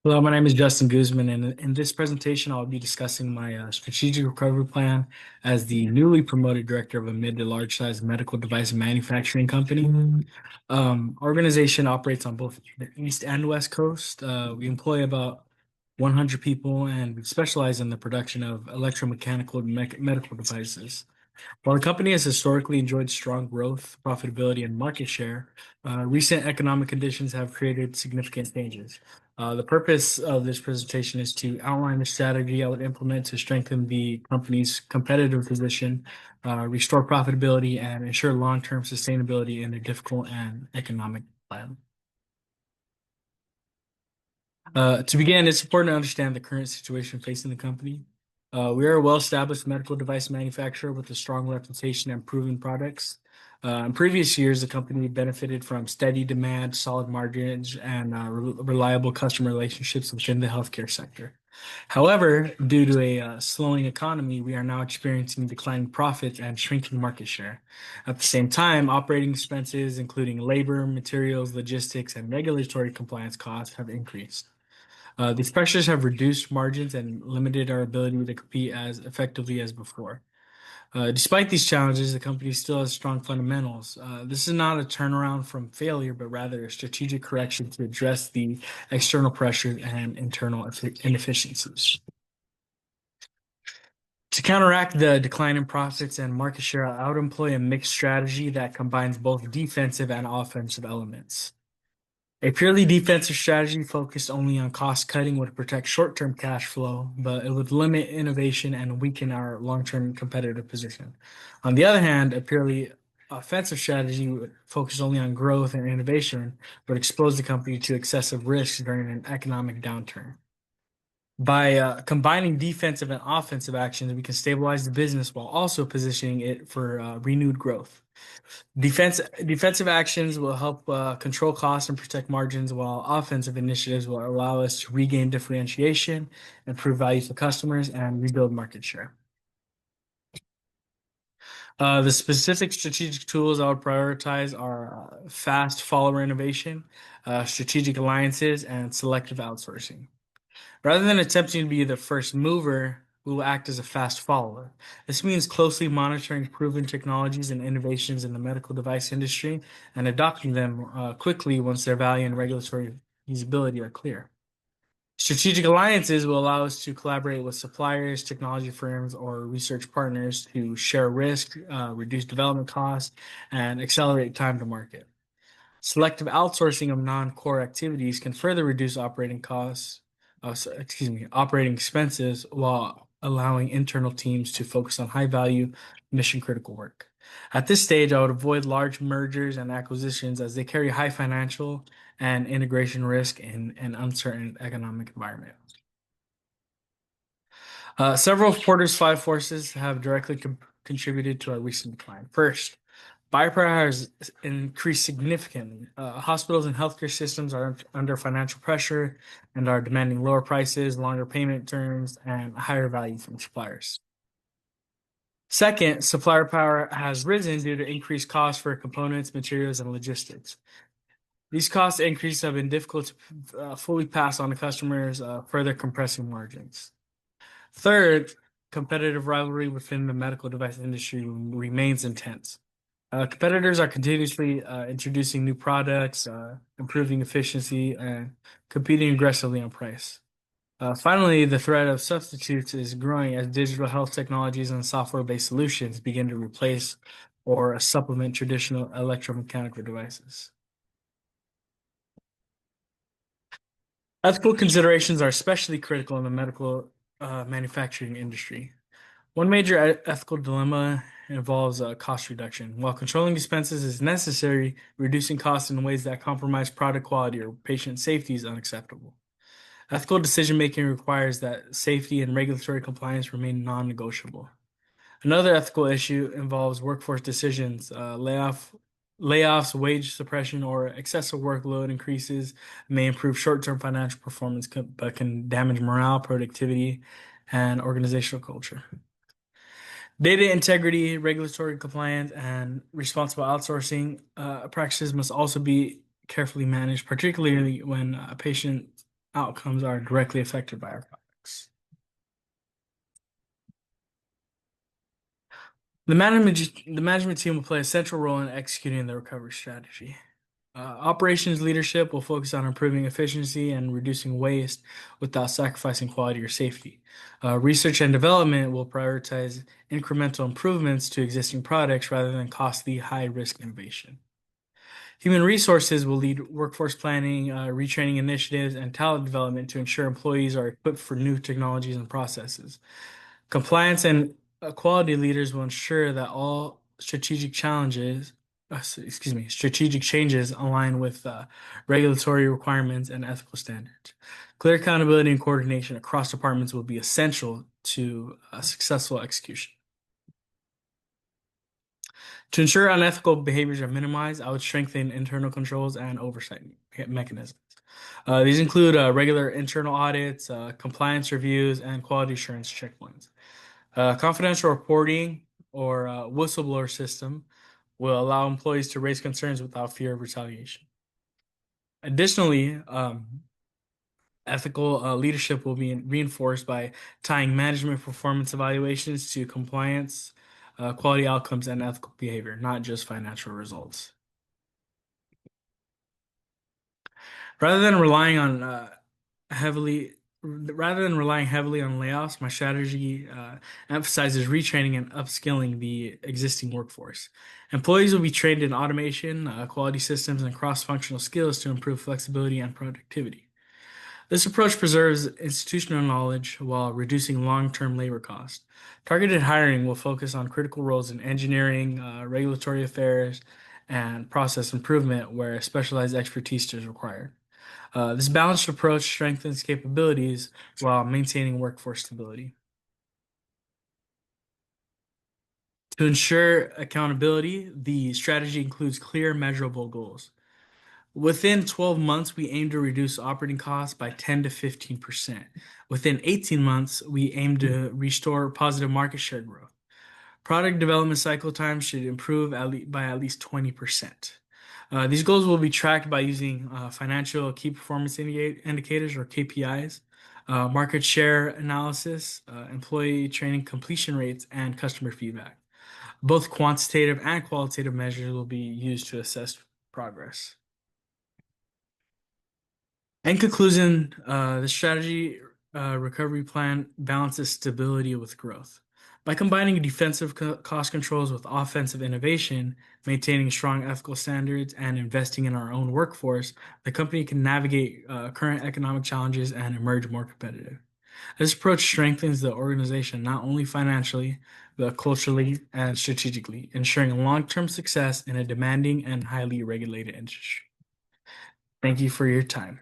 Hello, my name is Justin Guzman, and in this presentation, I'll be discussing my strategic recovery plan as the newly promoted director of a mid to large size medical device manufacturing company. Organization operates on both the East and West Coast. We employ about 100 people, and we specialize in the production of electromechanical and medical devices. While the company has historically enjoyed strong growth, profitability, and market share, recent economic conditions have created significant changes. The purpose of this presentation is to outline the strategy I would implement to strengthen the company's competitive position, restore profitability, and ensure long-term sustainability in a difficult and economic climate. To begin, it's important to understand the current situation facing the company. We are a well-established medical device manufacturer with a strong reputation and proven products. In previous years, the company benefited from steady demand, solid margins, and reliable customer relationships within the healthcare sector. However, due to a slowing economy, we are now experiencing declining profits and shrinking market share. At the same time, operating expenses, including labor, materials, logistics, and regulatory compliance costs, have increased. These pressures have reduced margins and limited our ability to compete as effectively as before. Despite these challenges, the company still has strong fundamentals. This is not a turnaround from failure, but rather a strategic correction to address the external pressures and internal inefficiencies. To counteract the decline in profits and market share, I would employ a mixed strategy that combines both defensive and offensive elements. A purely defensive strategy focused only on cost cutting would protect short-term cash flow, but it would limit innovation and weaken our long-term competitive position. On the other hand, a purely offensive strategy would focus only on growth and innovation, but expose the company to excessive risk during an economic downturn. By combining defensive and offensive actions, we can stabilize the business while also positioning it for renewed growth. Defensive actions will help control costs and protect margins, while offensive initiatives will allow us to regain differentiation, improve value for customers, and rebuild market share. The specific strategic tools I would prioritize are fast follower innovation, strategic alliances, and selective outsourcing. Rather than attempting to be the first mover, we will act as a fast follower. This means closely monitoring proven technologies and innovations in the medical device industry and adopting them quickly once their value and regulatory feasibility are clear. Strategic alliances will allow us to collaborate with suppliers, technology firms, or research partners to share risk, reduce development costs, and accelerate time to market. Selective outsourcing of non-core activities can further reduce operating expenses while allowing internal teams to focus on high-value, mission-critical work. At this stage, I would avoid large mergers and acquisitions as they carry high financial and integration risk in an uncertain economic environment. Several of Porter's five forces have directly contributed to our recent decline. First, buyer power has increased significantly. Hospitals and healthcare systems are under financial pressure and are demanding lower prices, longer payment terms, and higher value from suppliers. Second, supplier power has risen due to increased costs for components, materials, and logistics. These cost increases have been difficult to fully pass on to customers, further compressing margins. Third, competitive rivalry within the medical device industry remains intense. Competitors are continuously introducing new products, improving efficiency, and competing aggressively on price. Finally, the threat of substitutes is growing as digital health technologies and software-based solutions begin to replace or supplement traditional electromechanical devices. Ethical considerations are especially critical in the medical manufacturing industry. One major ethical dilemma involves cost reduction. While controlling expenses is necessary, reducing costs in ways that compromise product quality or patient safety is unacceptable. Ethical decision-making requires that safety and regulatory compliance remain non-negotiable. Another ethical issue involves workforce decisions. Layoffs, wage suppression, or excessive workload increases may improve short-term financial performance, but can damage morale, productivity, and organizational culture. Data integrity, regulatory compliance, and responsible outsourcing practices must also be carefully managed, particularly when patient outcomes are directly affected by our products. The management team will play a central role in executing the recovery strategy. Operations leadership will focus on improving efficiency and reducing waste without sacrificing quality or safety. Research and development will prioritize incremental improvements to existing products rather than costly, high-risk innovation. Human resources will lead workforce planning, retraining initiatives, and talent development to ensure employees are equipped for new technologies and processes. Compliance and quality leaders will ensure that all strategic changes align with regulatory requirements and ethical standards. Clear accountability and coordination across departments will be essential to successful execution. To ensure unethical behaviors are minimized, I would strengthen internal controls and oversight mechanisms. These include regular internal audits, compliance reviews, and quality assurance checkpoints. Confidential reporting or whistleblower system will allow employees to raise concerns without fear of retaliation. Additionally, ethical leadership will be reinforced by tying management performance evaluations to compliance, quality outcomes, and ethical behavior, not just financial results. Rather than relying on heavily Rather than relying heavily on layoffs, my strategy emphasizes retraining and upskilling the existing workforce. Employees will be trained in automation, quality systems, and cross-functional skills to improve flexibility and productivity. This approach preserves institutional knowledge while reducing long-term labor costs. Targeted hiring will focus on critical roles in engineering, regulatory affairs, and process improvement where specialized expertise is required. This balanced approach strengthens capabilities while maintaining workforce stability. To ensure accountability, the strategy includes clear, measurable goals. Within 12 months, we aim to reduce operating costs by 10 to 15%. Within 18 months, we aim to restore positive market share growth. Product development cycle time should improve by at least 20%. These goals will be tracked by using financial key performance indicators or KPIs, market share analysis, employee training completion rates, and customer feedback. Both quantitative and qualitative measures will be used to assess progress. In conclusion, the strategy recovery plan balances stability with growth. By combining defensive cost controls with offensive innovation, maintaining strong ethical standards, and investing in our own workforce, the company can navigate current economic challenges and emerge more competitive. This approach strengthens the organization not only financially, but culturally and strategically, ensuring long-term success in a demanding and highly regulated industry. Thank you for your time.